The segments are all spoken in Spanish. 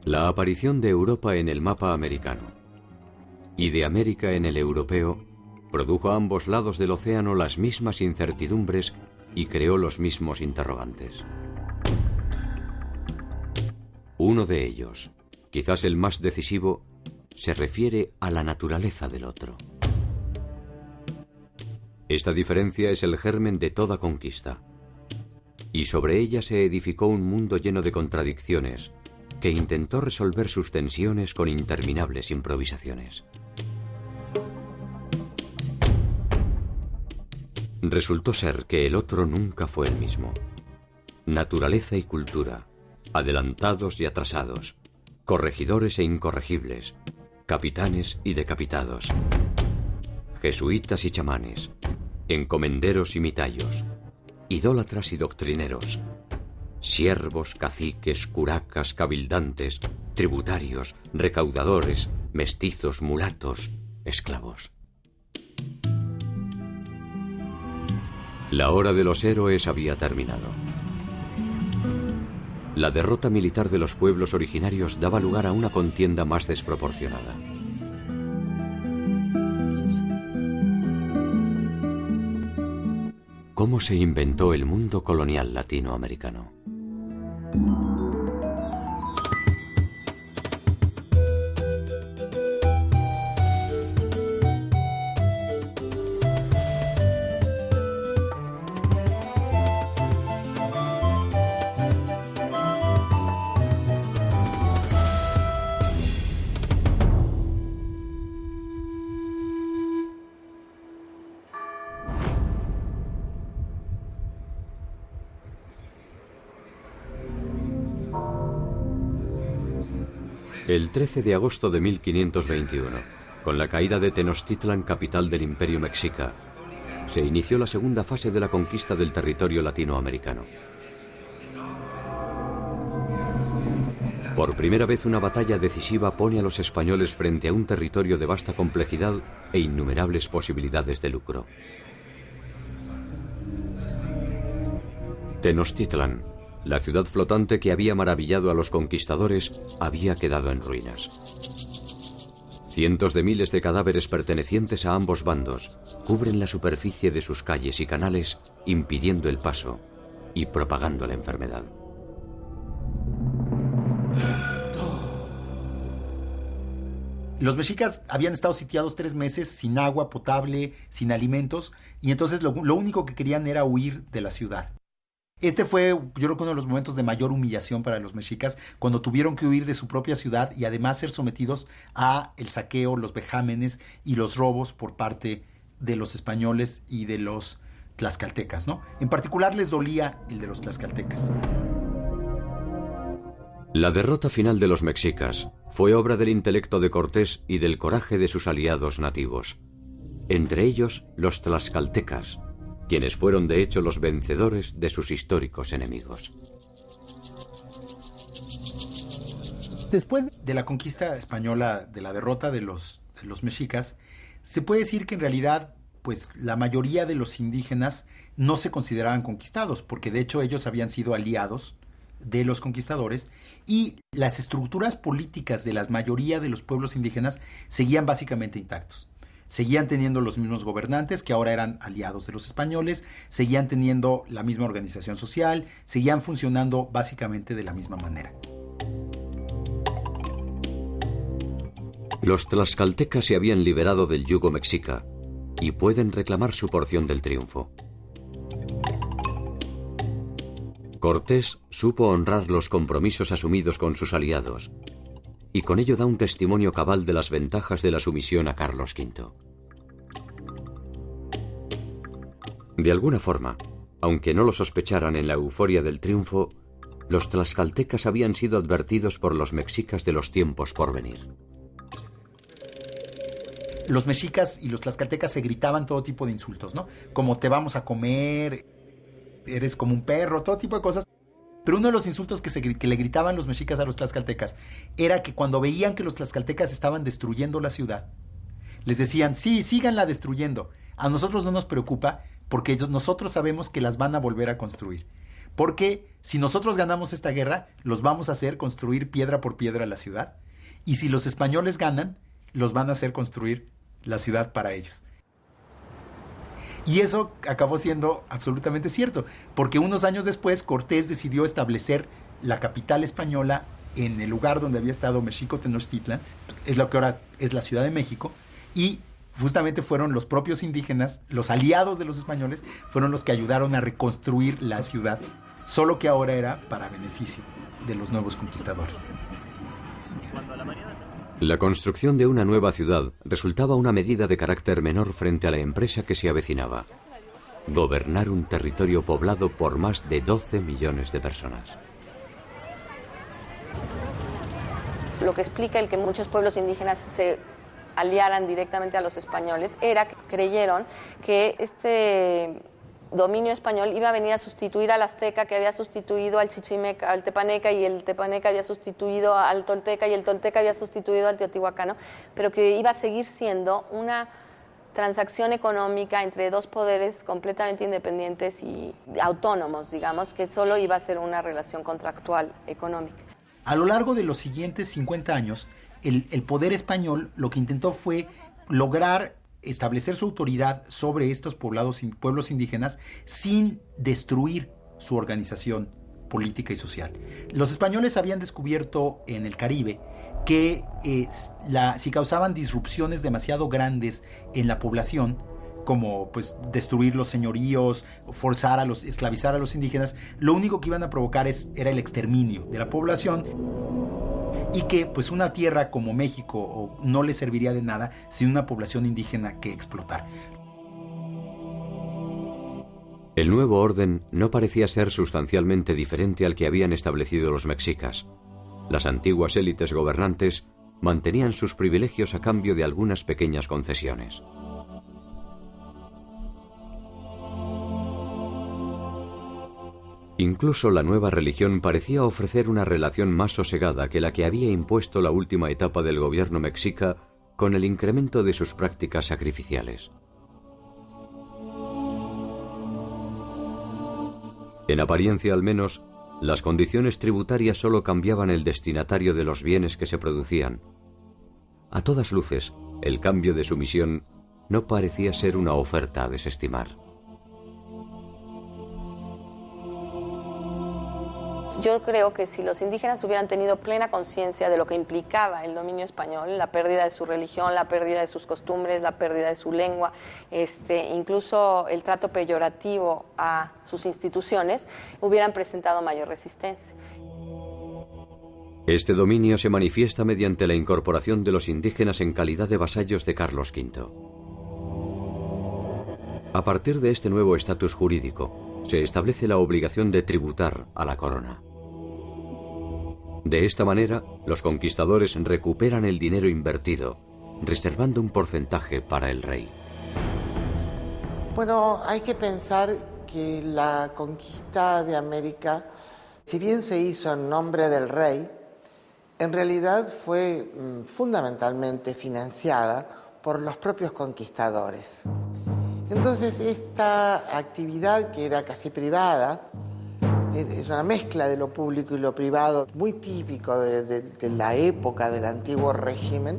La aparición de Europa en el mapa americano y de América en el europeo produjo a ambos lados del océano las mismas incertidumbres y creó los mismos interrogantes. Uno de ellos, quizás el más decisivo, se refiere a la naturaleza del otro. Esta diferencia es el germen de toda conquista, y sobre ella se edificó un mundo lleno de contradicciones que intentó resolver sus tensiones con interminables improvisaciones. Resultó ser que el otro nunca fue el mismo. Naturaleza y cultura, adelantados y atrasados, corregidores e incorregibles, capitanes y decapitados, jesuitas y chamanes, encomenderos y mitayos, idólatras y doctrineros, siervos, caciques, curacas, cabildantes, tributarios, recaudadores, mestizos, mulatos, esclavos. La hora de los héroes había terminado. La derrota militar de los pueblos originarios daba lugar a una contienda más desproporcionada. ¿Cómo se inventó el mundo colonial latinoamericano? El 13 de agosto de 1521, con la caída de Tenochtitlan, capital del Imperio Mexica, se inició la segunda fase de la conquista del territorio latinoamericano. Por primera vez una batalla decisiva pone a los españoles frente a un territorio de vasta complejidad e innumerables posibilidades de lucro. Tenochtitlan, la ciudad flotante que había maravillado a los conquistadores, había quedado en ruinas. Cientos de miles de cadáveres pertenecientes a ambos bandos cubren la superficie de sus calles y canales, impidiendo el paso y propagando la enfermedad. Los mexicas habían estado sitiados 3 meses sin agua potable, sin alimentos, y entonces lo único que querían era huir de la ciudad. Este fue, yo creo que uno de los momentos de mayor humillación para los mexicas, cuando tuvieron que huir de su propia ciudad y además ser sometidos a el saqueo, los vejámenes y los robos por parte de los españoles y de los tlaxcaltecas, ¿no? En particular les dolía el de los tlaxcaltecas. La derrota final de los mexicas fue obra del intelecto de Cortés y del coraje de sus aliados nativos, entre ellos los tlaxcaltecas, quienes fueron de hecho los vencedores de sus históricos enemigos. Después de la conquista española, de la derrota de los mexicas, se puede decir que en realidad, pues, la mayoría de los indígenas no se consideraban conquistados, porque de hecho ellos habían sido aliados de los conquistadores, y las estructuras políticas de la mayoría de los pueblos indígenas seguían básicamente intactos. Seguían teniendo los mismos gobernantes que ahora eran aliados de los españoles, seguían teniendo la misma organización social, seguían funcionando básicamente de la misma manera. Los tlaxcaltecas se habían liberado del yugo mexica y pueden reclamar su porción del triunfo. Cortés supo honrar los compromisos asumidos con sus aliados y con ello da un testimonio cabal de las ventajas de la sumisión a Carlos V. De alguna forma, aunque no lo sospecharan en la euforia del triunfo, los tlaxcaltecas habían sido advertidos por los mexicas de los tiempos por venir. Los mexicas y los tlaxcaltecas se gritaban todo tipo de insultos, ¿no? Como te vamos a comer, eres como un perro, todo tipo de cosas. Pero uno de los insultos que le gritaban los mexicas a los tlaxcaltecas era que cuando veían que los tlaxcaltecas estaban destruyendo la ciudad, les decían, sí, síganla destruyendo. A nosotros no nos preocupa porque nosotros sabemos que las van a volver a construir. Porque si nosotros ganamos esta guerra, los vamos a hacer construir piedra por piedra la ciudad. Y si los españoles ganan, los van a hacer construir la ciudad para ellos. Y eso acabó siendo absolutamente cierto, porque unos años después Cortés decidió establecer la capital española en el lugar donde había estado Mexico Tenochtitlan, es lo que ahora es la Ciudad de México, y justamente fueron los propios indígenas, los aliados de los españoles, fueron los que ayudaron a reconstruir la ciudad, solo que ahora era para beneficio de los nuevos conquistadores. La construcción de una nueva ciudad resultaba una medida de carácter menor frente a la empresa que se avecinaba: gobernar un territorio poblado por más de 12 millones de personas. Lo que explica el que muchos pueblos indígenas se aliaran directamente a los españoles era que creyeron que este dominio español iba a venir a sustituir al azteca, que había sustituido al chichimeca, al tepaneca, y el tepaneca había sustituido al tolteca, y el tolteca había sustituido al teotihuacano, pero que iba a seguir siendo una transacción económica entre dos poderes completamente independientes y autónomos, digamos, que solo iba a ser una relación contractual económica. A lo largo de los siguientes 50 años, el poder español lo que intentó fue lograr establecer su autoridad sobre estos pueblos indígenas sin destruir su organización política y social. Los españoles habían descubierto en el Caribe que si causaban disrupciones demasiado grandes en la población, como pues destruir los señoríos, esclavizar a los indígenas, lo único que iban a provocar era el exterminio de la población, y que pues una tierra como México no le serviría de nada sin una población indígena que explotar. El nuevo orden no parecía ser sustancialmente diferente al que habían establecido los mexicas. Las antiguas élites gobernantes mantenían sus privilegios a cambio de algunas pequeñas concesiones. Incluso la nueva religión parecía ofrecer una relación más sosegada que la que había impuesto la última etapa del gobierno mexica con el incremento de sus prácticas sacrificiales. En apariencia al menos, las condiciones tributarias solo cambiaban el destinatario de los bienes que se producían. A todas luces, el cambio de sumisión no parecía ser una oferta a desestimar. Yo creo que si los indígenas hubieran tenido plena conciencia de lo que implicaba el dominio español, la pérdida de su religión, la pérdida de sus costumbres, la pérdida de su lengua, incluso el trato peyorativo a sus instituciones, hubieran presentado mayor resistencia. Este dominio se manifiesta mediante la incorporación de los indígenas en calidad de vasallos de Carlos V. A partir de este nuevo estatus jurídico, se establece la obligación de tributar a la corona. De esta manera, los conquistadores recuperan el dinero invertido, reservando un porcentaje para el rey. Bueno, hay que pensar que la conquista de América, si bien se hizo en nombre del rey, en realidad fue fundamentalmente financiada por los propios conquistadores. Entonces, esta actividad, que era casi privada, es una mezcla de lo público y lo privado, muy típico de la época del antiguo régimen,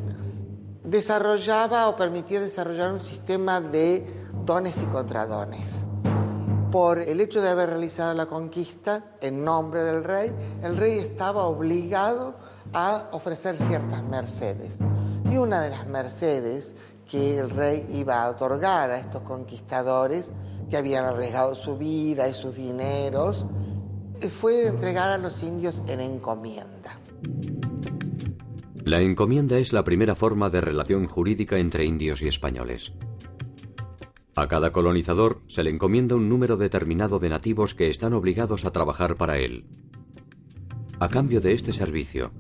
desarrollaba o permitía desarrollar un sistema de dones y contradones. Por el hecho de haber realizado la conquista en nombre del rey, el rey estaba obligado a ofrecer ciertas mercedes. Y una de las mercedes que el rey iba a otorgar a estos conquistadores que habían arriesgado su vida y sus dineros fue entregar a los indios en encomienda. La encomienda es la primera forma de relación jurídica entre indios y españoles. A cada colonizador se le encomienda un número determinado de nativos que están obligados a trabajar para él. A cambio de este servicio,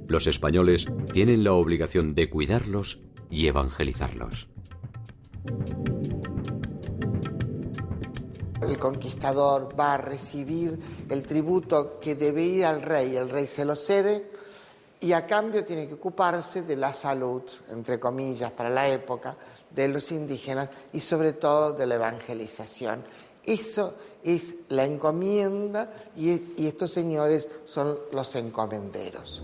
los españoles tienen la obligación de cuidarlos y evangelizarlos. El conquistador va a recibir el tributo que debe ir al rey, el rey se lo cede y a cambio tiene que ocuparse de la salud, entre comillas, para la época, de los indígenas y sobre todo de la evangelización Eso es la encomienda y estos señores son los encomenderos.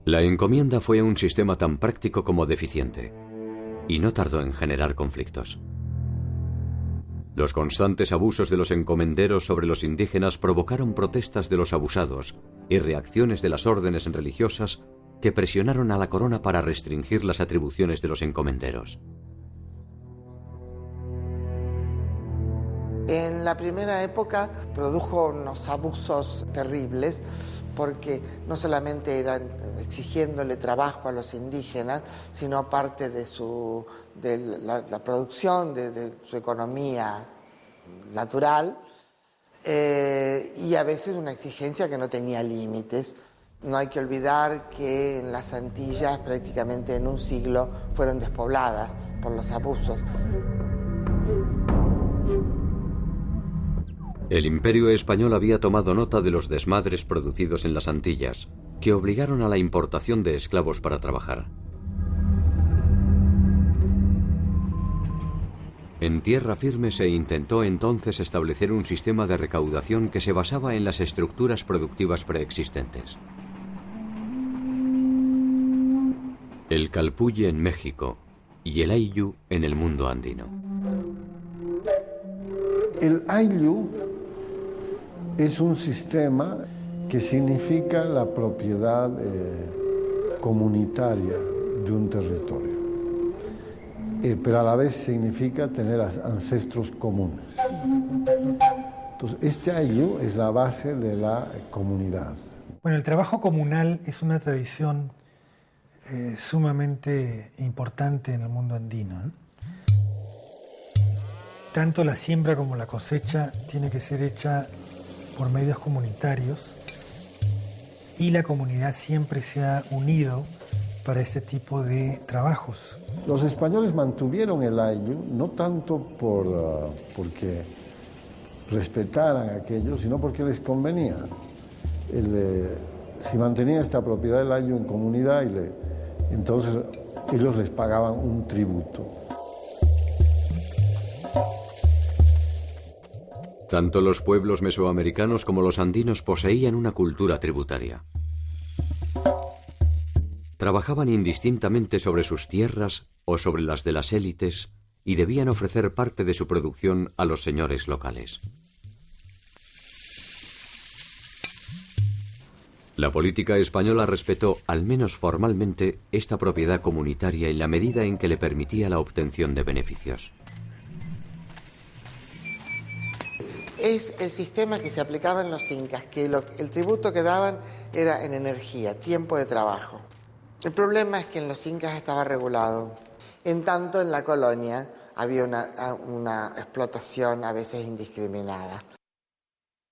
La encomienda fue un sistema tan práctico como deficiente, y no tardó en generar conflictos. Los constantes abusos de los encomenderos sobre los indígenas provocaron protestas de los abusados y reacciones de las órdenes religiosas que presionaron a la corona para restringir las atribuciones de los encomenderos. En la primera época produjo unos abusos terribles porque no solamente eran exigiéndole trabajo a los indígenas, sino aparte de la producción de su economía natural y a veces una exigencia que no tenía límites. No hay que olvidar que en las Antillas prácticamente en un siglo fueron despobladas por los abusos. El Imperio español había tomado nota de los desmadres producidos en las Antillas, que obligaron a la importación de esclavos para trabajar. En tierra firme se intentó entonces establecer un sistema de recaudación que se basaba en las estructuras productivas preexistentes. El calpulli en México y el ayllu en el mundo andino. El ayllu es un sistema que significa la propiedad comunitaria de un territorio, pero a la vez significa tener ancestros comunes. Entonces, este ayllu es la base de la comunidad. Bueno, el trabajo comunal es una tradición sumamente importante en el mundo andino, ¿no? Tanto la siembra como la cosecha tiene que ser hecha por medios comunitarios y la comunidad siempre se ha unido para este tipo de trabajos. Los españoles mantuvieron el ayllu no tanto porque respetaran aquello, sino porque les convenía. Si mantenían esta propiedad del ayllu en comunidad, entonces ellos les pagaban un tributo. Tanto los pueblos mesoamericanos como los andinos poseían una cultura tributaria. Trabajaban indistintamente sobre sus tierras o sobre las de las élites y debían ofrecer parte de su producción a los señores locales. La política española respetó, al menos formalmente, esta propiedad comunitaria en la medida en que le permitía la obtención de beneficios. Es el sistema que se aplicaba en los incas, que el tributo que daban era en energía, tiempo de trabajo. El problema es que en los incas estaba regulado. En tanto, en la colonia había una explotación a veces indiscriminada.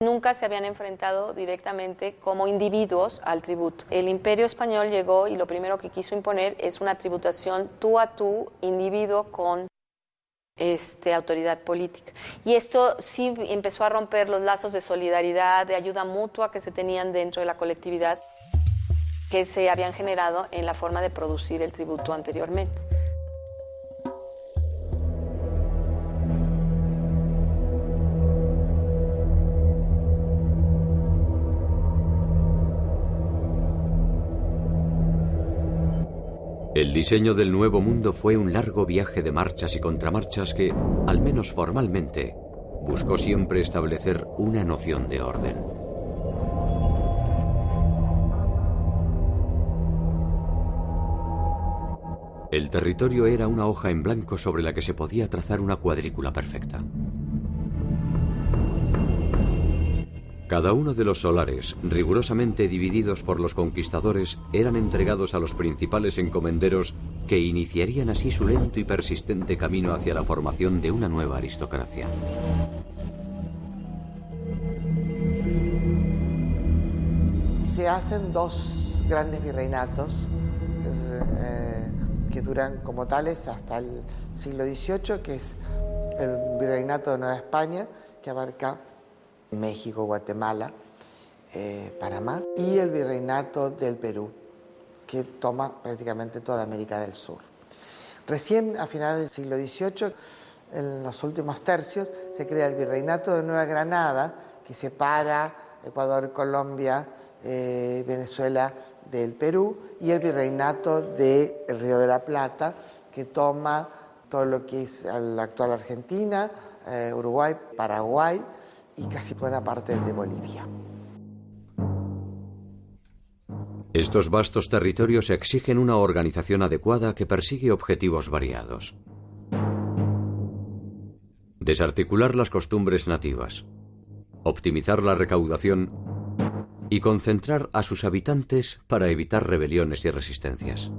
Nunca se habían enfrentado directamente como individuos al tributo. El Imperio español llegó y lo primero que quiso imponer es una tributación tú a tú, individuo con autoridad política. Y esto sí empezó a romper los lazos de solidaridad, de ayuda mutua que se tenían dentro de la colectividad, que se habían generado en la forma de producir el tributo anteriormente. El diseño del Nuevo Mundo fue un largo viaje de marchas y contramarchas que, al menos formalmente, buscó siempre establecer una noción de orden. El territorio era una hoja en blanco sobre la que se podía trazar una cuadrícula perfecta. Cada uno de los solares, rigurosamente divididos por los conquistadores, eran entregados a los principales encomenderos que iniciarían así su lento y persistente camino hacia la formación de una nueva aristocracia. Se hacen dos grandes virreinatos que duran como tales hasta el siglo XVIII, que es el Virreinato de Nueva España, que abarca México, Guatemala, Panamá, y el Virreinato del Perú, que toma prácticamente toda América del Sur. Recién a finales del siglo XVIII en los últimos tercios, se crea el Virreinato de Nueva Granada, que separa Ecuador, Colombia, Venezuela del Perú, y el Virreinato del Río de la Plata, que toma todo lo que es la actual Argentina, Uruguay, Paraguay y casi buena parte de Bolivia. Estos vastos territorios exigen una organización adecuada que persigue objetivos variados. Desarticular las costumbres nativas, optimizar la recaudación y concentrar a sus habitantes para evitar rebeliones y resistencias.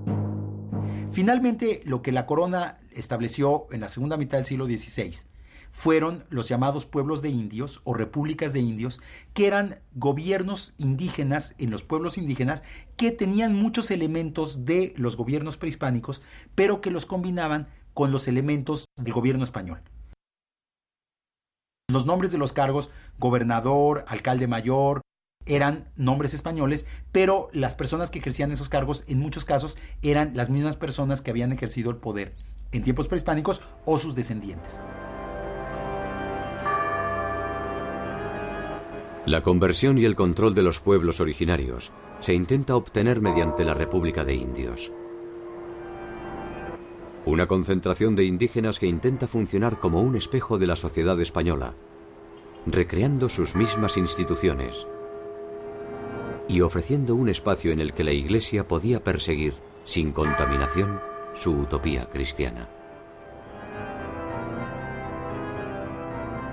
Finalmente, lo que la corona estableció en la segunda mitad del siglo XVI fueron los llamados pueblos de indios o repúblicas de indios, que eran gobiernos indígenas en los pueblos indígenas que tenían muchos elementos de los gobiernos prehispánicos, pero que los combinaban con los elementos del gobierno español. Los nombres de los cargos, gobernador, alcalde mayor, eran nombres españoles, pero las personas que ejercían esos cargos en muchos casos eran las mismas personas que habían ejercido el poder en tiempos prehispánicos o sus descendientes. La conversión y el control de los pueblos originarios se intenta obtener mediante la República de Indios. Una concentración de indígenas que intenta funcionar como un espejo de la sociedad española, recreando sus mismas instituciones y ofreciendo un espacio en el que la Iglesia podía perseguir, sin contaminación, su utopía cristiana.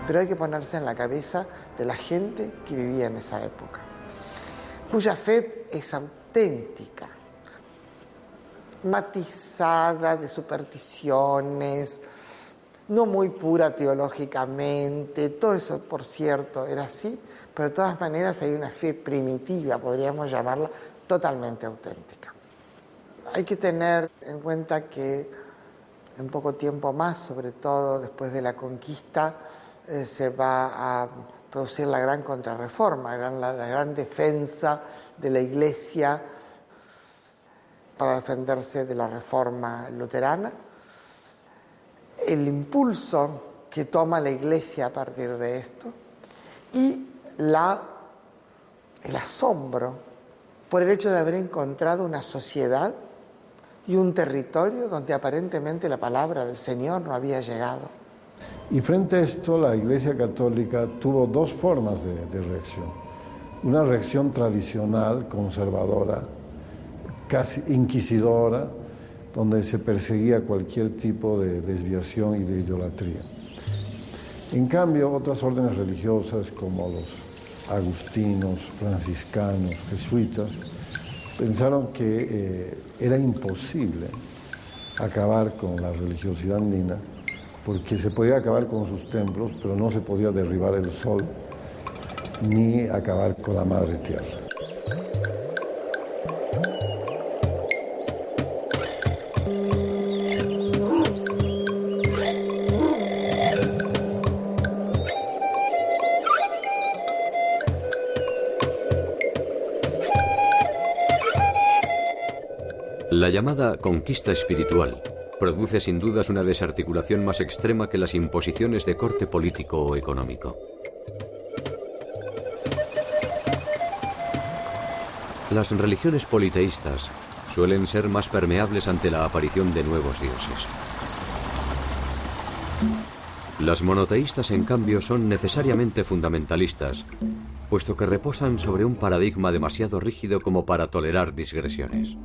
Pero hay que ponerse en la cabeza de la gente que vivía en esa época, cuya fe es auténtica, matizada de supersticiones, no muy pura teológicamente. Todo eso, por cierto, era así, pero de todas maneras hay una fe primitiva, podríamos llamarla, totalmente auténtica. Hay que tener en cuenta que en poco tiempo más, sobre todo después de la conquista, se va a producir la gran contrarreforma, la gran defensa de la Iglesia para defenderse de la reforma luterana. El impulso que toma la Iglesia a partir de esto y el asombro por el hecho de haber encontrado una sociedad y un territorio donde aparentemente la palabra del Señor no había llegado. Y frente a esto, la Iglesia Católica tuvo dos formas de reacción. Una reacción tradicional, conservadora, casi inquisidora, donde se perseguía cualquier tipo de desviación y de idolatría. En cambio, otras órdenes religiosas como los agustinos, franciscanos, jesuitas, pensaron que era imposible acabar con la religiosidad andina, porque se podía acabar con sus templos, pero no se podía derribar el sol ni acabar con la madre tierra. La llamada conquista espiritual produce sin dudas una desarticulación más extrema que las imposiciones de corte político o económico. Las religiones politeístas suelen ser más permeables ante la aparición de nuevos dioses. Las monoteístas, en cambio, son necesariamente fundamentalistas, puesto que reposan sobre un paradigma demasiado rígido como para tolerar digresiones.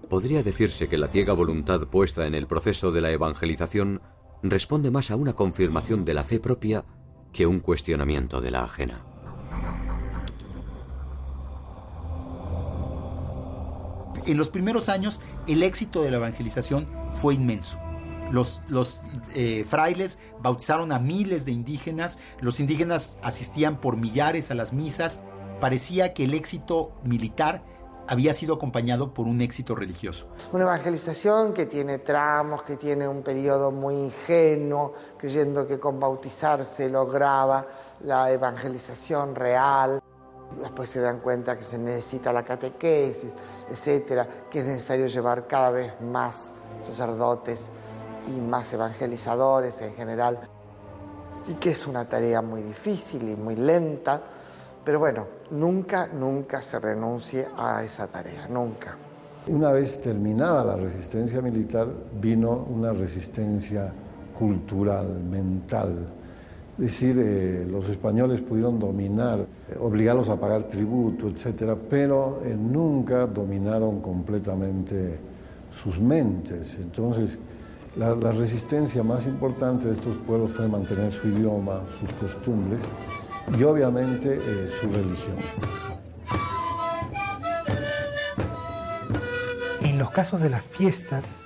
Podría decirse que la ciega voluntad puesta en el proceso de la evangelización responde más a una confirmación de la fe propia que un cuestionamiento de la ajena. En los primeros años, el éxito de la evangelización fue inmenso. Los frailes bautizaron a miles de indígenas, los indígenas asistían por millares a las misas. Parecía que el éxito militar había sido acompañado por un éxito religioso. Una evangelización que tiene tramos, que tiene un periodo muy ingenuo, creyendo que con bautizar se lograba la evangelización real. después se dan cuenta que se necesita la catequesis, etcétera, que es necesario llevar cada vez más sacerdotes y más evangelizadores en general, y que es una tarea muy difícil y muy lenta, pero bueno, nunca se renuncie a esa tarea, nunca. Una vez terminada la resistencia militar, vino una resistencia cultural, mental. Es decir, los españoles pudieron dominar, obligarlos a pagar tributo, etcétera, pero nunca dominaron completamente sus mentes. Entonces, la resistencia más importante de estos pueblos fue mantener su idioma, sus costumbres y obviamente su religión. En los casos de las fiestas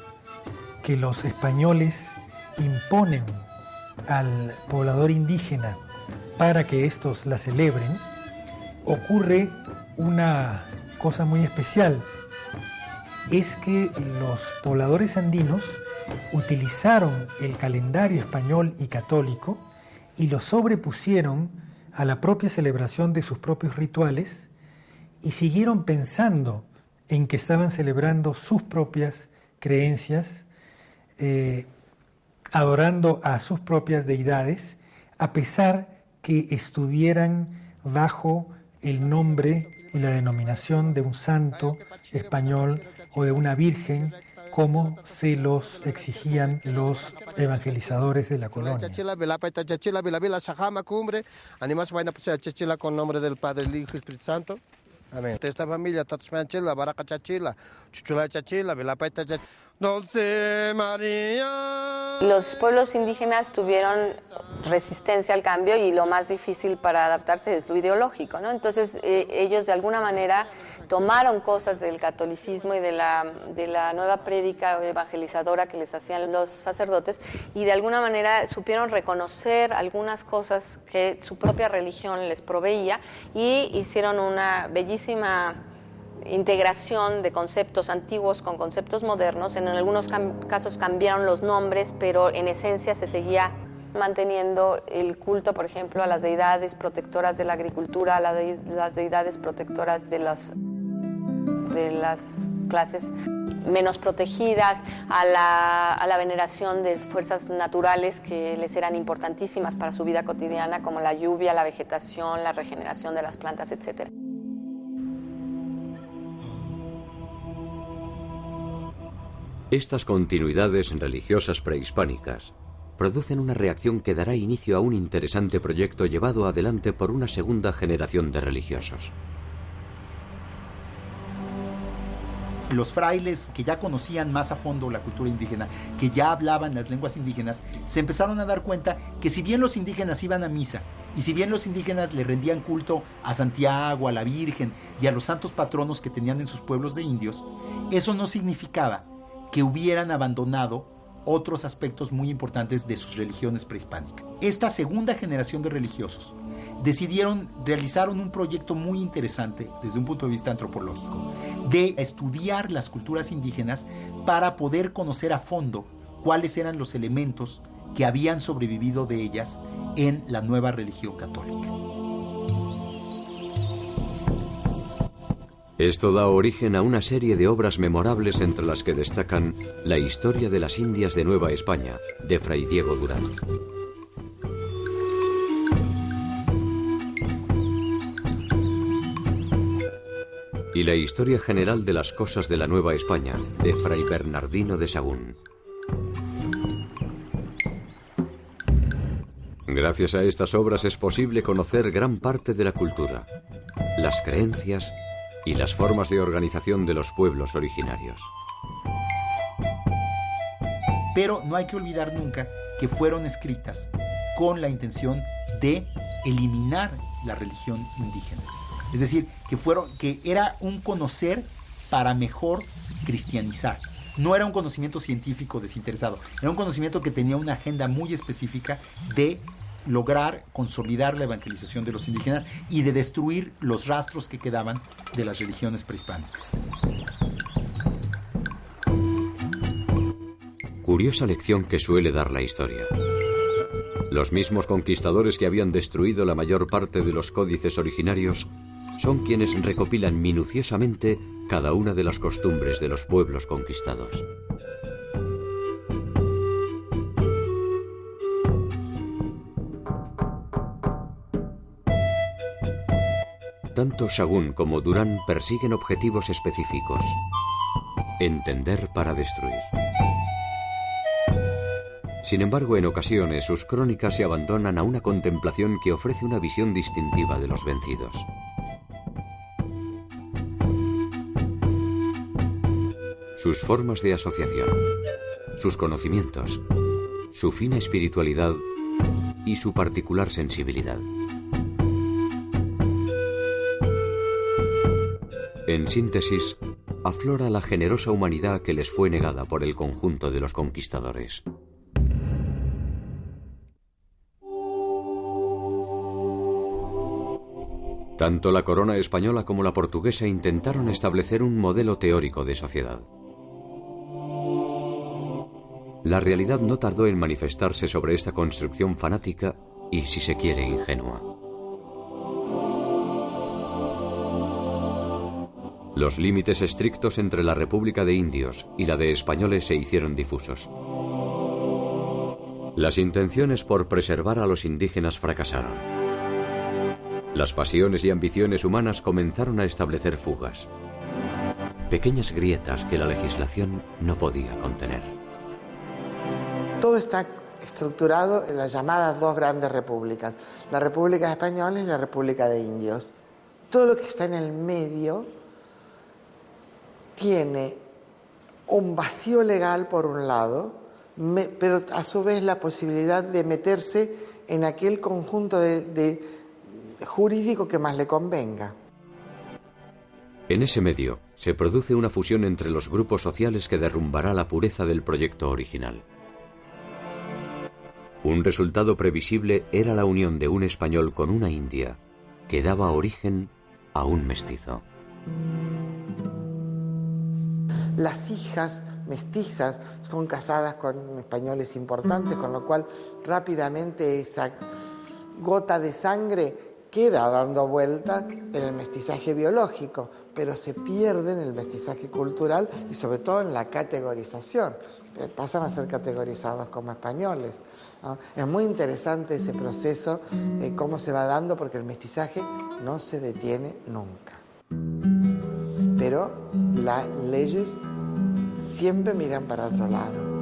que los españoles imponen al poblador indígena para que estos la celebren, ocurre una cosa muy especial. Es que los pobladores andinos utilizaron el calendario español y católico y lo sobrepusieron a la propia celebración de sus propios rituales y siguieron pensando en que estaban celebrando sus propias creencias, adorando a sus propias deidades, a pesar que estuvieran bajo el nombre y la denominación de un santo español o de una virgen, como se los exigían los evangelizadores de la colonia. Con nombre del Padre, el Hijo y Espíritu Santo. Amén. Esta familia, Tatsmanchila, Baraca Chachila, Chuchula Chachila, Velapaita Chachila. Dulce María. Los pueblos indígenas tuvieron resistencia al cambio y lo más difícil para adaptarse es lo ideológico, ¿no? Entonces ellos de alguna manera tomaron cosas del catolicismo y de la nueva prédica evangelizadora que les hacían los sacerdotes y de alguna manera supieron reconocer algunas cosas que su propia religión les proveía y hicieron una bellísima integración de conceptos antiguos con conceptos modernos. En algunos casos cambiaron los nombres, pero en esencia se seguía manteniendo el culto, por ejemplo, a las deidades protectoras de la agricultura, a las deidades protectoras de las clases menos protegidas, a la veneración de fuerzas naturales que les eran importantísimas para su vida cotidiana, como la lluvia, la vegetación, la regeneración de las plantas, etc. Estas continuidades religiosas prehispánicas producen una reacción que dará inicio a un interesante proyecto llevado adelante por una segunda generación de religiosos. Los frailes que ya conocían más a fondo la cultura indígena, que ya hablaban las lenguas indígenas, se empezaron a dar cuenta que si bien los indígenas iban a misa y si bien los indígenas le rendían culto a Santiago, a la Virgen y a los santos patronos que tenían en sus pueblos de indios, eso no significaba que hubieran abandonado otros aspectos muy importantes de sus religiones prehispánicas. Esta segunda generación de religiosos realizaron un proyecto muy interesante desde un punto de vista antropológico, de estudiar las culturas indígenas para poder conocer a fondo cuáles eran los elementos que habían sobrevivido de ellas en la nueva religión católica. Esto da origen a una serie de obras memorables entre las que destacan La historia de las Indias de Nueva España, de Fray Diego Durán. Y La historia general de las cosas de la Nueva España, de Fray Bernardino de Sahagún. Gracias a estas obras es posible conocer gran parte de la cultura, las creencias y las formas de organización de los pueblos originarios. Pero no hay que olvidar nunca que fueron escritas con la intención de eliminar la religión indígena. Es decir, que era un conocer para mejor cristianizar. No era un conocimiento científico desinteresado, era un conocimiento que tenía una agenda muy específica de lograr consolidar la evangelización de los indígenas y de destruir los rastros que quedaban de las religiones prehispánicas. Curiosa lección que suele dar la historia. Los mismos conquistadores que habían destruido la mayor parte de los códices originarios son quienes recopilan minuciosamente cada una de las costumbres de los pueblos conquistados. Tanto Sahagún como Durán persiguen objetivos específicos: entender para destruir. Sin embargo, en ocasiones sus crónicas se abandonan a una contemplación que ofrece una visión distintiva de los vencidos. Sus formas de asociación, sus conocimientos, su fina espiritualidad y su particular sensibilidad. En síntesis, aflora la generosa humanidad que les fue negada por el conjunto de los conquistadores. Tanto la corona española como la portuguesa intentaron establecer un modelo teórico de sociedad. La realidad no tardó en manifestarse sobre esta construcción fanática y, si se quiere, ingenua. Los límites estrictos entre la República de Indios y la de españoles se hicieron difusos. Las intenciones por preservar a los indígenas fracasaron. Las pasiones y ambiciones humanas comenzaron a establecer fugas. Pequeñas grietas que la legislación no podía contener. Todo está estructurado en las llamadas dos grandes repúblicas, la República Española y la República de Indios. Todo lo que está en el medio tiene un vacío legal por un lado, pero a su vez la posibilidad de meterse en aquel conjunto de jurídico que más le convenga. En ese medio se produce una fusión entre los grupos sociales que derrumbará la pureza del proyecto original. Un resultado previsible era la unión de un español con una india, que daba origen a un mestizo. Las hijas mestizas son casadas con españoles importantes, con lo cual rápidamente esa gota de sangre queda dando vuelta en el mestizaje biológico, pero se pierde en el mestizaje cultural y sobre todo en la categorización. Pasan a ser categorizados como españoles, ¿no? Es muy interesante ese proceso, cómo se va dando, porque el mestizaje no se detiene nunca. Pero las leyes siempre miran para otro lado.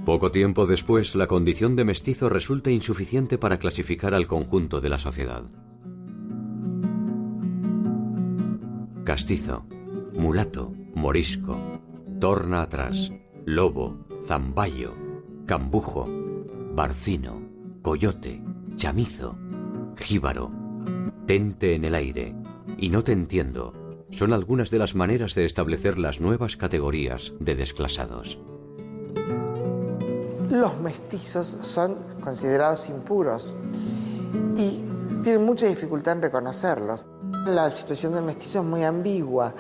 Poco tiempo después, la condición de mestizo resulta insuficiente para clasificar al conjunto de la sociedad. Castizo, mulato, morisco, torna atrás, lobo, zamballo, cambujo, barcino, coyote, chamizo, jíbaro, tente en el aire y no te entiendo son algunas de las maneras de establecer las nuevas categorías de desclasados. Los mestizos son considerados impuros y tienen mucha dificultad en reconocerlos. La situación del mestizo es muy ambigua.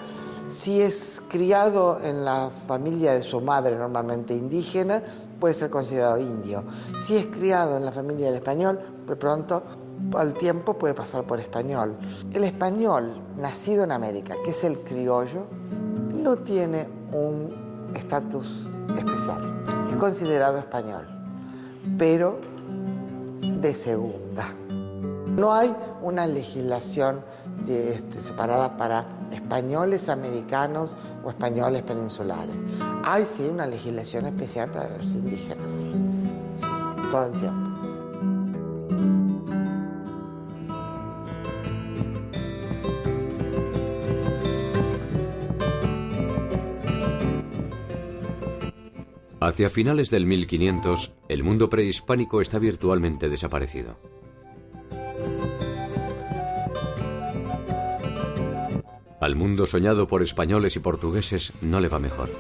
Si es criado en la familia de su madre, normalmente indígena, puede ser considerado indio. Si es criado en la familia del español, de pronto, al tiempo, puede pasar por español. El español nacido en América, que es el criollo, no tiene un estatus especial. Es considerado español, pero de segunda. No hay una legislación separada para españoles americanos o españoles peninsulares. Hay sí una legislación especial para los indígenas, todo el tiempo. Hacia finales del 1500, el mundo prehispánico está virtualmente desaparecido. Al mundo soñado por españoles y portugueses no le va mejor.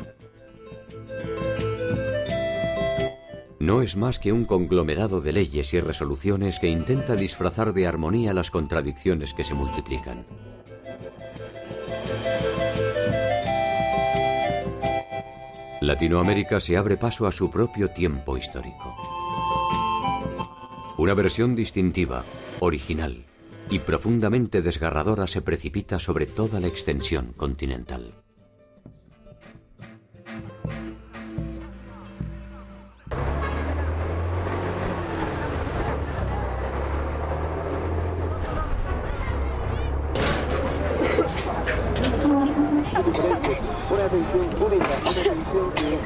No es más que un conglomerado de leyes y resoluciones que intenta disfrazar de armonía las contradicciones que se multiplican. Latinoamérica se abre paso a su propio tiempo histórico. Una versión distintiva, original, y profundamente desgarradora se precipita sobre toda la extensión continental. Pura atención, pura atención que...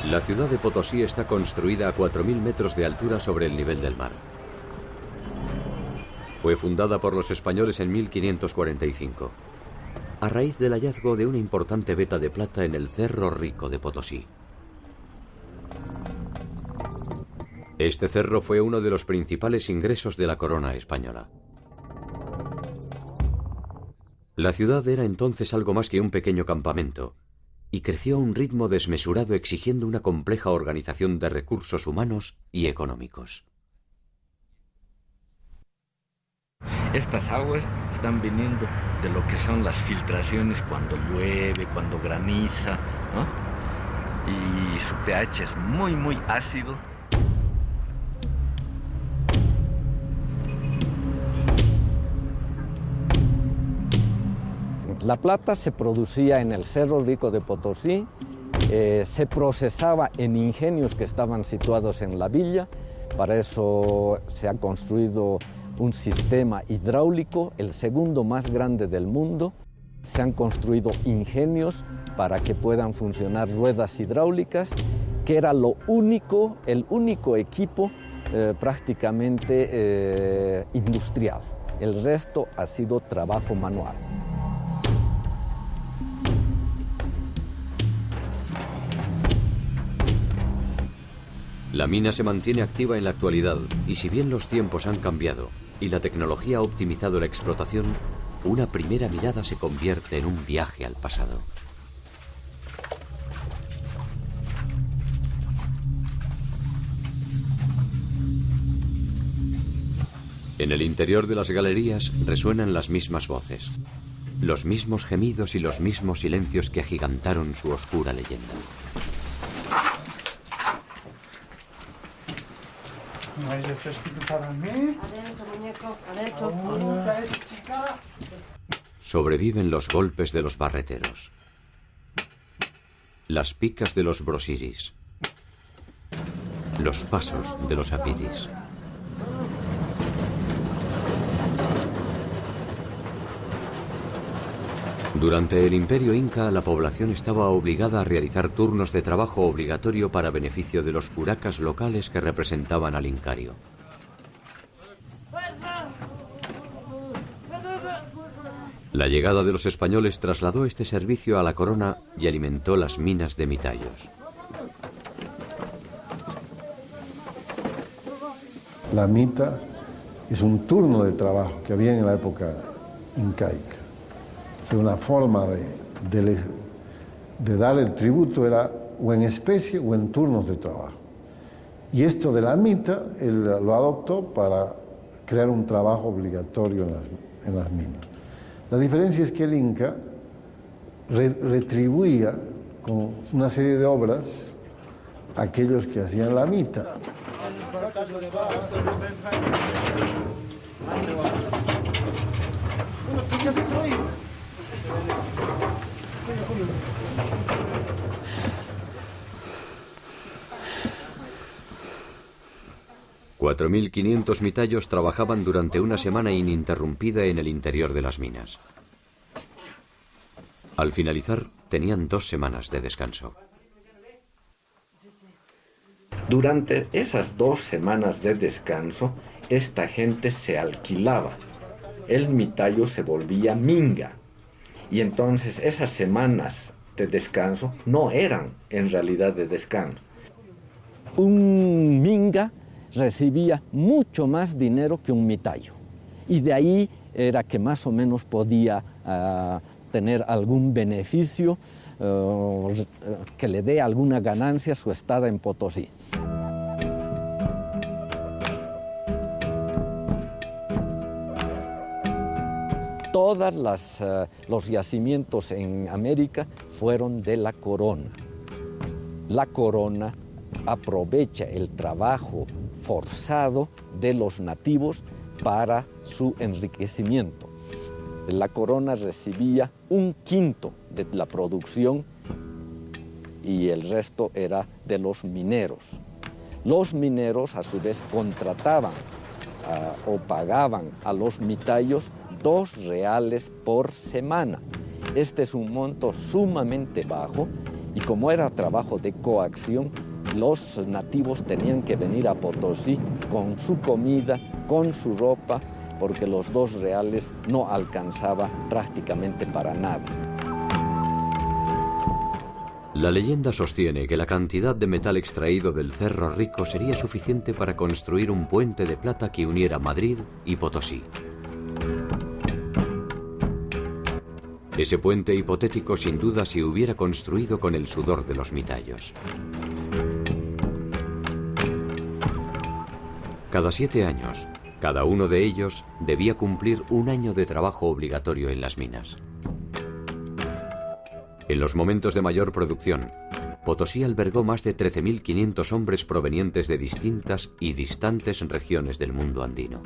La ciudad de Potosí está construida a 4.000 metros de altura sobre el nivel del mar. Fue fundada por los españoles en 1545, a raíz del hallazgo de una importante veta de plata en el Cerro Rico de Potosí. Este cerro fue uno de los principales ingresos de la corona española. La ciudad era entonces algo más que un pequeño campamento, y creció a un ritmo desmesurado exigiendo una compleja organización de recursos humanos y económicos. Estas aguas están viniendo de lo que son las filtraciones cuando llueve, cuando graniza, ¿no? Y su pH es muy, muy ácido. La plata se producía en el Cerro Rico de Potosí, se procesaba en ingenios que estaban situados en la villa. Para eso se ha construido un sistema hidráulico, el segundo más grande del mundo. Se han construido ingenios para que puedan funcionar ruedas hidráulicas, que era el único equipo prácticamente industrial. El resto ha sido trabajo manual. La mina se mantiene activa en la actualidad y si bien los tiempos han cambiado y la tecnología ha optimizado la explotación, una primera mirada se convierte en un viaje al pasado. En el interior de las galerías resuenan las mismas voces, los mismos gemidos y los mismos silencios que agigantaron su oscura leyenda. ¿No hay refresquito para mí? Adentro, muñeco, adentro. Chica. Sobreviven los golpes de los barreteros, las picas de los brosiris, los pasos de los apiris. Durante el Imperio Inca, la población estaba obligada a realizar turnos de trabajo obligatorio para beneficio de los curacas locales que representaban al incario. La llegada de los españoles trasladó este servicio a la corona y alimentó las minas de Mitayos. La mita es un turno de trabajo que había en la época incaica. Una forma de dar el tributo era o en especie o en turnos de trabajo. Y esto de la mita, él lo adoptó para crear un trabajo obligatorio en las minas. La diferencia es que el Inca retribuía con una serie de obras a aquellos que hacían la mita. $4.500 mitayos trabajaban durante una semana ininterrumpida en el interior de las minas. Al finalizar, tenían 2 semanas de descanso. Durante esas 2 semanas de descanso, esta gente se alquilaba. El mitayo se volvía minga. Y entonces esas semanas de descanso no eran en realidad de descanso. Un minga recibía mucho más dinero que un mitayo. Y de ahí era que más o menos podía tener algún beneficio que le dé alguna ganancia a su estada en Potosí. Todos los yacimientos en América fueron de la corona. La corona aprovecha el trabajo forzado de los nativos para su enriquecimiento. La corona recibía 1/5 de la producción y el resto era de los mineros. Los mineros a su vez contrataban o pagaban a los mitayos 2 reales por semana. Este es un monto sumamente bajo y como era trabajo de coacción, los nativos tenían que venir a Potosí con su comida, con su ropa, porque los 2 reales no alcanzaba prácticamente para nada. La leyenda sostiene que la cantidad de metal extraído del Cerro Rico sería suficiente para construir un puente de plata que uniera Madrid y Potosí. Ese puente hipotético sin duda se hubiera construido con el sudor de los mitayos. Cada 7 años, cada uno de ellos debía cumplir 1 año de trabajo obligatorio en las minas. En los momentos de mayor producción, Potosí albergó más de 13.500 hombres provenientes de distintas y distantes regiones del mundo andino.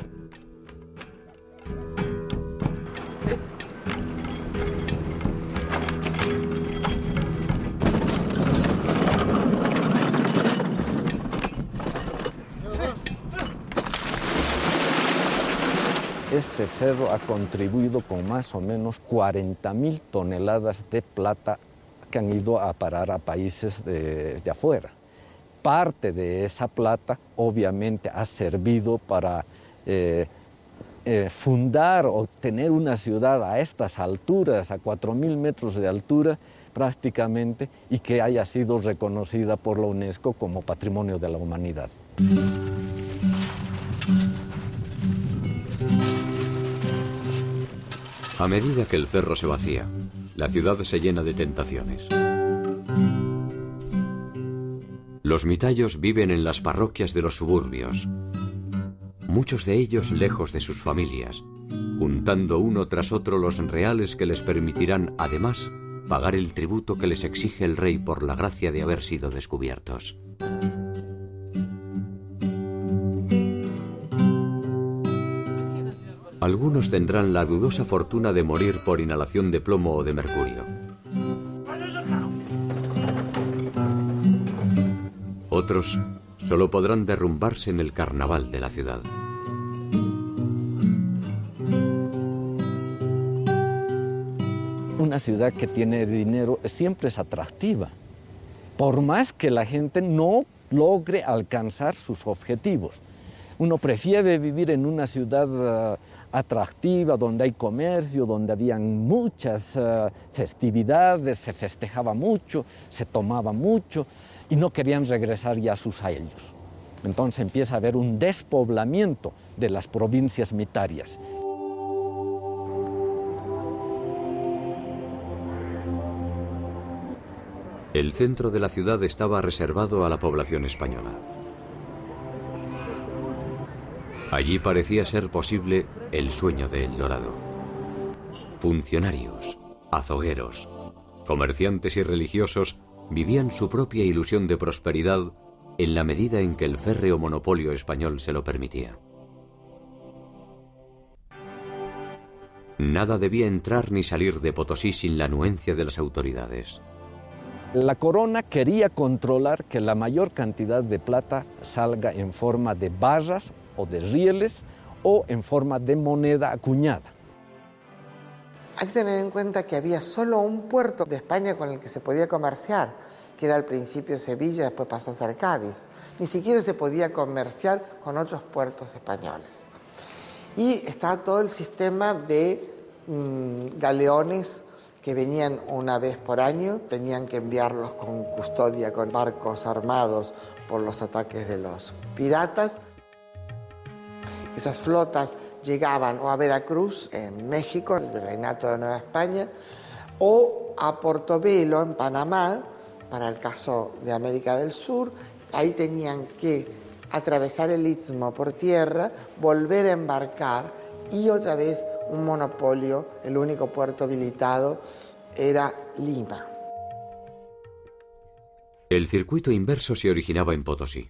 Este cerro ha contribuido con más o menos 40.000 toneladas de plata que han ido a parar a países de afuera. Parte de esa plata obviamente ha servido para fundar o tener una ciudad a estas alturas, a 4.000 metros de altura prácticamente, y que haya sido reconocida por la UNESCO como Patrimonio de la Humanidad. A medida que el cerro se vacía, la ciudad se llena de tentaciones. Los mitayos viven en las parroquias de los suburbios, muchos de ellos lejos de sus familias, juntando uno tras otro los reales que les permitirán, además, pagar el tributo que les exige el rey por la gracia de haber sido descubiertos. Algunos tendrán la dudosa fortuna de morir por inhalación de plomo o de mercurio. Otros solo podrán derrumbarse en el carnaval de la ciudad. Una ciudad que tiene dinero siempre es atractiva, por más que la gente no logre alcanzar sus objetivos. Uno prefiere vivir en una ciudad atractiva, donde hay comercio, donde habían muchas festividades, se festejaba mucho, se tomaba mucho y no querían regresar ya a sus ayllos. Entonces empieza a haber un despoblamiento de las provincias mitarias. El centro de la ciudad estaba reservado a la población española. Allí parecía ser posible el sueño de El Dorado. Funcionarios, azogueros, comerciantes y religiosos vivían su propia ilusión de prosperidad en la medida en que el férreo monopolio español se lo permitía. Nada debía entrar ni salir de Potosí sin la anuencia de las autoridades. La corona quería controlar que la mayor cantidad de plata salga en forma de barras o de rieles o en forma de moneda acuñada. Hay que tener en cuenta que había solo un puerto de España con el que se podía comerciar, que era al principio Sevilla, después pasó a ser Cádiz. Ni siquiera se podía comerciar con otros puertos españoles. Y estaba todo el sistema de galeones que venían una vez por año, tenían que enviarlos con custodia, con barcos armados por los ataques de los piratas. Esas flotas llegaban o a Veracruz, en México, el Virreinato de Nueva España, o a Portobelo, en Panamá, para el caso de América del Sur. Ahí tenían que atravesar el istmo por tierra, volver a embarcar y otra vez un monopolio. El único puerto habilitado era Lima. El circuito inverso se originaba en Potosí.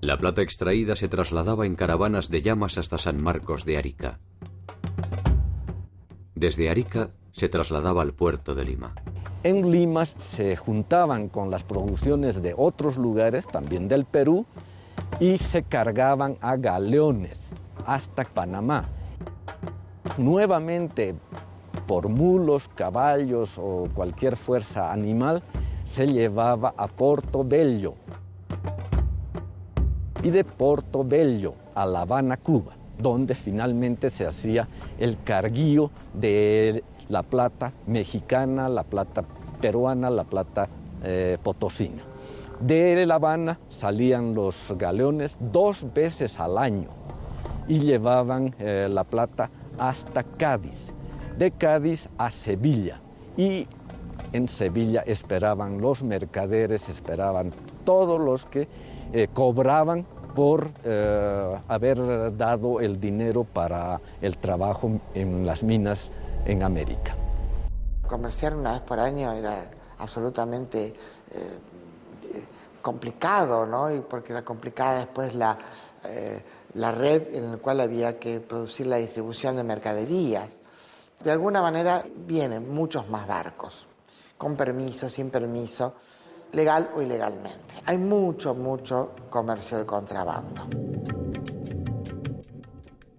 La plata extraída se trasladaba en caravanas de llamas hasta San Marcos de Arica. Desde Arica se trasladaba al puerto de Lima. En Lima se juntaban con las producciones de otros lugares, también del Perú, y se cargaban a galeones hasta Panamá. Nuevamente, por mulos, caballos o cualquier fuerza animal, se llevaba a Portobelo. Y de Portobelo a La Habana, Cuba, donde finalmente se hacía el carguío de la plata mexicana, la plata peruana, la plata potosina. De La Habana salían los galeones 2 veces al año y llevaban la plata hasta Cádiz, de Cádiz a Sevilla, y en Sevilla esperaban los mercaderes, esperaban todos los que cobraban por haber dado el dinero para el trabajo en las minas en América. Comerciar una vez por año era absolutamente complicado, ¿no? Y porque era complicada después la red en la cual había que producir la distribución de mercaderías. De alguna manera vienen muchos más barcos, con permiso, sin permiso, legal o ilegalmente. Hay mucho comercio de contrabando.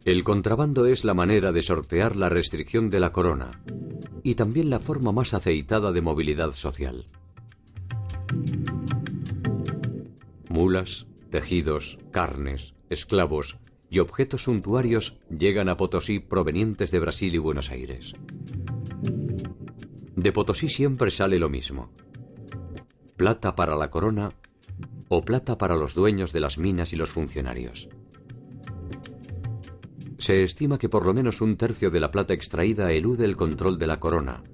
El contrabando es la manera de sortear la restricción de la corona y también la forma más aceitada de movilidad social. Mulas, tejidos, carnes, esclavos y objetos suntuarios llegan a Potosí provenientes de Brasil y Buenos Aires. De Potosí siempre sale lo mismo: plata para la corona o plata para los dueños de las minas y los funcionarios. Se estima que por lo menos 1/3 de la plata extraída elude el control de la corona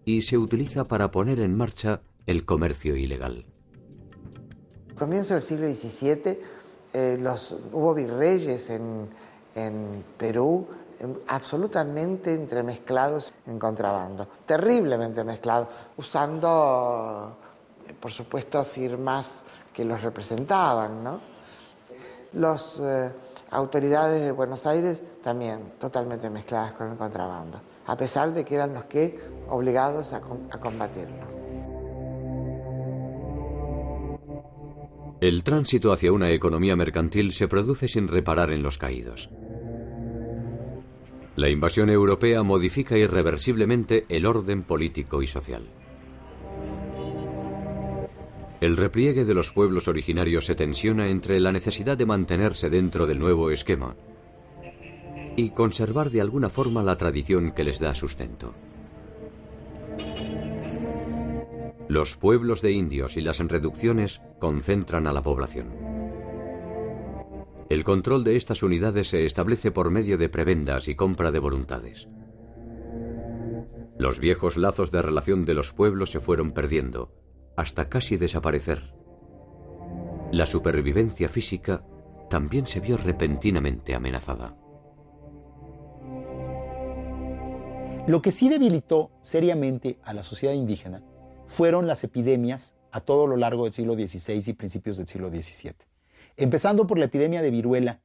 y se utiliza para poner en marcha el comercio ilegal. Comienzo del siglo XVII, hubo virreyes en Perú absolutamente entremezclados en contrabando, terriblemente mezclados, usando, por supuesto, firmas que los representaban, ¿no? Las autoridades de Buenos Aires también totalmente mezcladas con el contrabando, a pesar de que eran los que obligados a combatirlo. El tránsito hacia una economía mercantil se produce sin reparar en los caídos. La invasión europea modifica irreversiblemente el orden político y social. El repliegue de los pueblos originarios se tensiona entre la necesidad de mantenerse dentro del nuevo esquema y conservar de alguna forma la tradición que les da sustento. Los pueblos de indios y las reducciones concentran a la población. El control de estas unidades se establece por medio de prebendas y compra de voluntades. Los viejos lazos de relación de los pueblos se fueron perdiendo, hasta casi desaparecer. La supervivencia física también se vio repentinamente amenazada. Lo que sí debilitó seriamente a la sociedad indígena fueron las epidemias a todo lo largo del siglo XVI y principios del siglo XVII. Empezando por la epidemia de viruela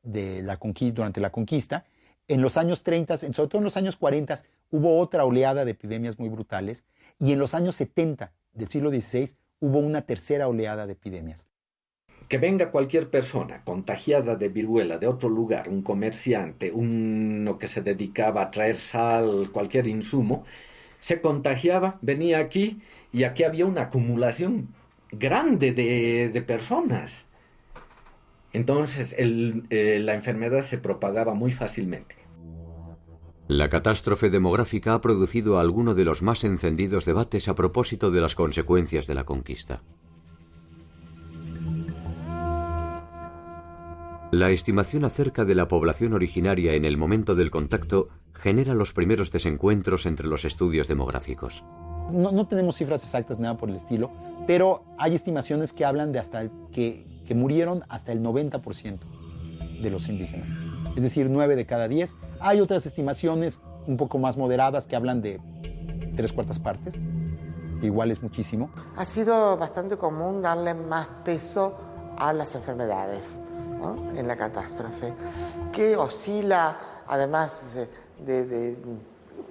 durante la conquista. En los años 30, sobre todo en los años 40, hubo otra oleada de epidemias muy brutales, y en los años 70 del siglo XVI hubo una tercera oleada de epidemias. Que venga cualquier persona contagiada de viruela de otro lugar, un comerciante, uno que se dedicaba a traer sal, cualquier insumo, se contagiaba, venía aquí y aquí había una acumulación grande de personas. Entonces la enfermedad se propagaba muy fácilmente. La catástrofe demográfica ha producido alguno de los más encendidos debates a propósito de las consecuencias de la conquista. La estimación acerca de la población originaria en el momento del contacto genera los primeros desencuentros entre los estudios demográficos. No tenemos cifras exactas, nada por el estilo, pero hay estimaciones que hablan de que murieron hasta el 90% de los indígenas. Es decir, 9 de cada 10. Hay otras estimaciones un poco más moderadas que hablan de 3/4 partes, que igual es muchísimo. Ha sido bastante común darle más peso a las enfermedades, ¿no?, en la catástrofe, que oscila además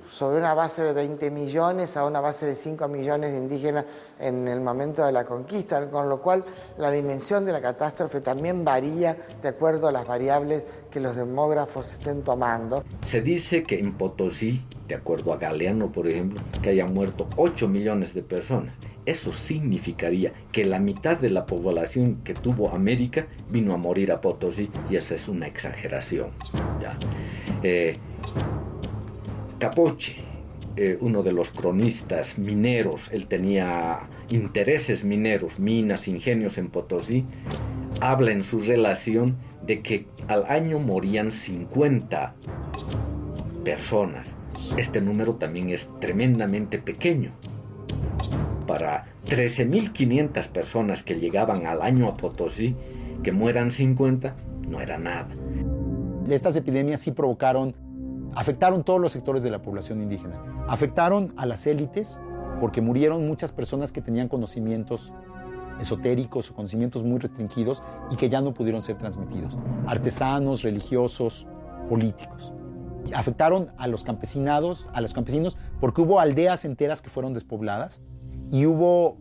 sobre una base de 20 millones a una base de 5 millones de indígenas en el momento de la conquista, con lo cual la dimensión de la catástrofe también varía de acuerdo a las variables que los demógrafos estén tomando. Se dice que en Potosí, de acuerdo a Galeano, por ejemplo, que hayan muerto 8 millones de personas. Eso significaría que la mitad de la población que tuvo América vino a morir a Potosí, y esa es una exageración, ¿ya? Capoche, uno de los cronistas mineros, él tenía intereses mineros, minas, ingenios en Potosí, habla en su relación de que al año morían 50 personas. Este número también es tremendamente pequeño. Para 13.500 personas que llegaban al año a Potosí, que mueran 50, no era nada. Estas epidemias sí afectaron todos los sectores de la población indígena. Afectaron a las élites porque murieron muchas personas que tenían conocimientos esotéricos o conocimientos muy restringidos y que ya no pudieron ser transmitidos. Artesanos, religiosos, políticos. Afectaron a los campesinos porque hubo aldeas enteras que fueron despobladas y hubo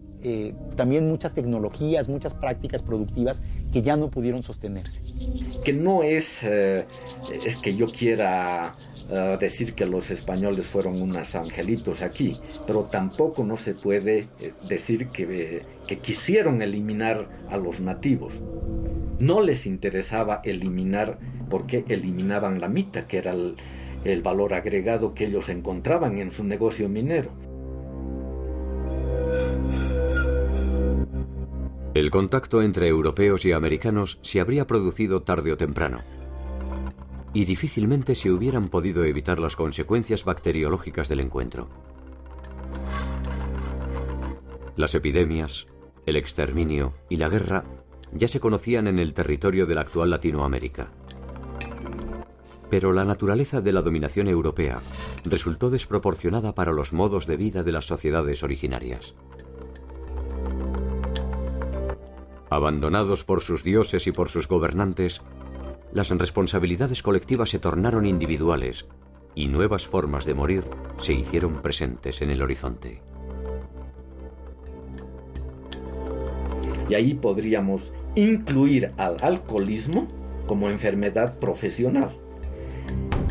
también muchas tecnologías, muchas prácticas productivas que ya no pudieron sostenerse. Que no es que yo quiera decir que los españoles fueron unos angelitos aquí, pero tampoco no se puede decir que quisieron eliminar a los nativos. No les interesaba eliminar, porque eliminaban la mita, que era el valor agregado que ellos encontraban en su negocio minero. El contacto entre europeos y americanos se habría producido tarde o temprano, y difícilmente se hubieran podido evitar las consecuencias bacteriológicas del encuentro. Las epidemias, el exterminio y la guerra ya se conocían en el territorio de la actual Latinoamérica. Pero la naturaleza de la dominación europea resultó desproporcionada para los modos de vida de las sociedades originarias. Abandonados por sus dioses y por sus gobernantes, las responsabilidades colectivas se tornaron individuales y nuevas formas de morir se hicieron presentes en el horizonte. Y ahí podríamos incluir al alcoholismo como enfermedad profesional.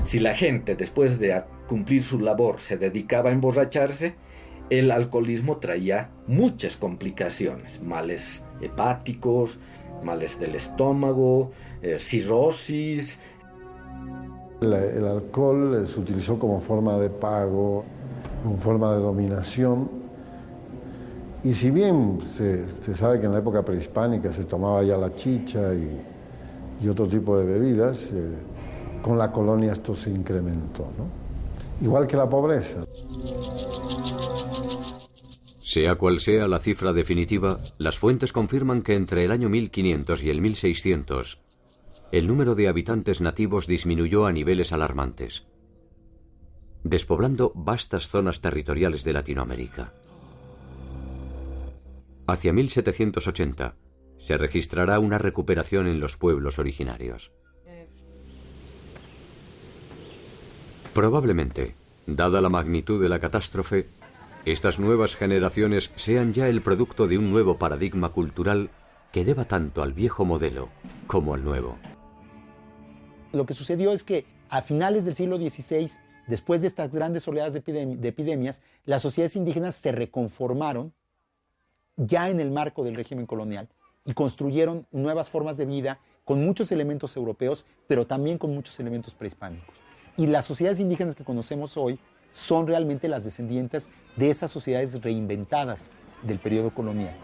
Si la gente, después de cumplir su labor, se dedicaba a emborracharse, el alcoholismo traía muchas complicaciones, males hepáticos, males del estómago, cirrosis. El alcohol se utilizó como forma de pago, como forma de dominación. Y si bien se sabe que en la época prehispánica se tomaba ya la chicha y otro tipo de bebidas, con la colonia esto se incrementó, ¿no? Igual que la pobreza. Sea cual sea la cifra definitiva, las fuentes confirman que entre el año 1500 y el 1600, el número de habitantes nativos disminuyó a niveles alarmantes, despoblando vastas zonas territoriales de Latinoamérica. Hacia 1780 se registrará una recuperación en los pueblos originarios. Probablemente, dada la magnitud de la catástrofe, estas nuevas generaciones sean ya el producto de un nuevo paradigma cultural que deba tanto al viejo modelo como al nuevo. Lo que sucedió es que a finales del siglo XVI, después de estas grandes oleadas de epidemias, las sociedades indígenas se reconformaron ya en el marco del régimen colonial y construyeron nuevas formas de vida con muchos elementos europeos, pero también con muchos elementos prehispánicos. Y las sociedades indígenas que conocemos hoy son realmente las descendientes de esas sociedades reinventadas del periodo colonial,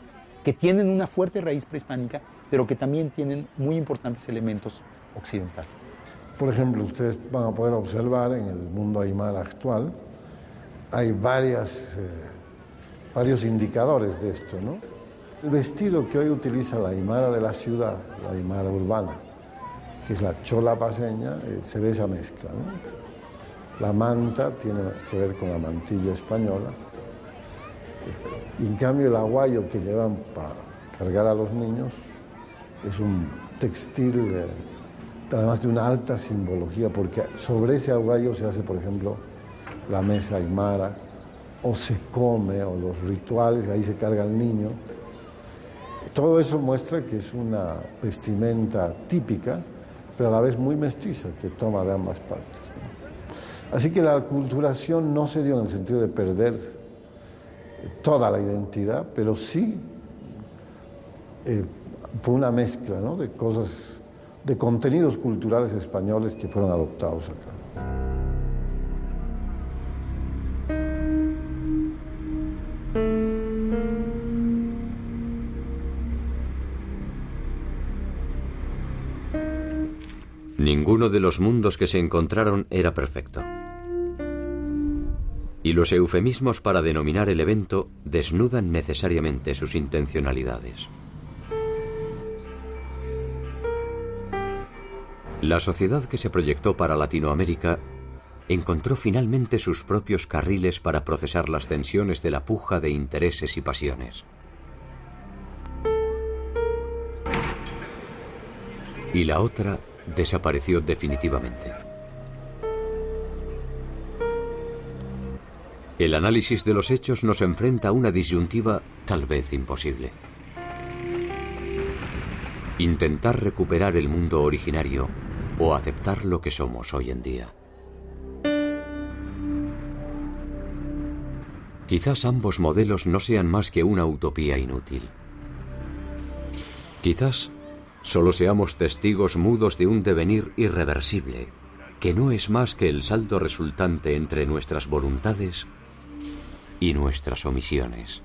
que tienen una fuerte raíz prehispánica, pero que también tienen muy importantes elementos occidental. Por ejemplo, ustedes van a poder observar en el mundo aymara actual, hay varios indicadores de esto, ¿no? El vestido que hoy utiliza la aymara de la ciudad, la aymara urbana, que es la chola paseña, se ve esa mezcla, ¿no? La manta tiene que ver con la mantilla española. Y en cambio el aguayo que llevan para cargar a los niños es un textil, además de una alta simbología, porque sobre ese aguayo se hace, por ejemplo, la mesa aymara, o se come, o los rituales, ahí se carga el niño. Todo eso muestra que es una vestimenta típica, pero a la vez muy mestiza, que toma de ambas partes, ¿no? Así que la aculturación no se dio en el sentido de perder toda la identidad, pero sí fue una mezcla, ¿no?, de cosas, de contenidos culturales españoles que fueron adoptados acá. Ninguno de los mundos que se encontraron era perfecto. Y los eufemismos para denominar el evento desnudan necesariamente sus intencionalidades. La sociedad que se proyectó para Latinoamérica encontró finalmente sus propios carriles para procesar las tensiones de la puja de intereses y pasiones. Y la otra desapareció definitivamente. El análisis de los hechos nos enfrenta a una disyuntiva tal vez imposible. Intentar recuperar el mundo originario o aceptar lo que somos hoy en día. Quizás ambos modelos no sean más que una utopía inútil. Quizás solo seamos testigos mudos de un devenir irreversible, que no es más que el saldo resultante entre nuestras voluntades y nuestras omisiones.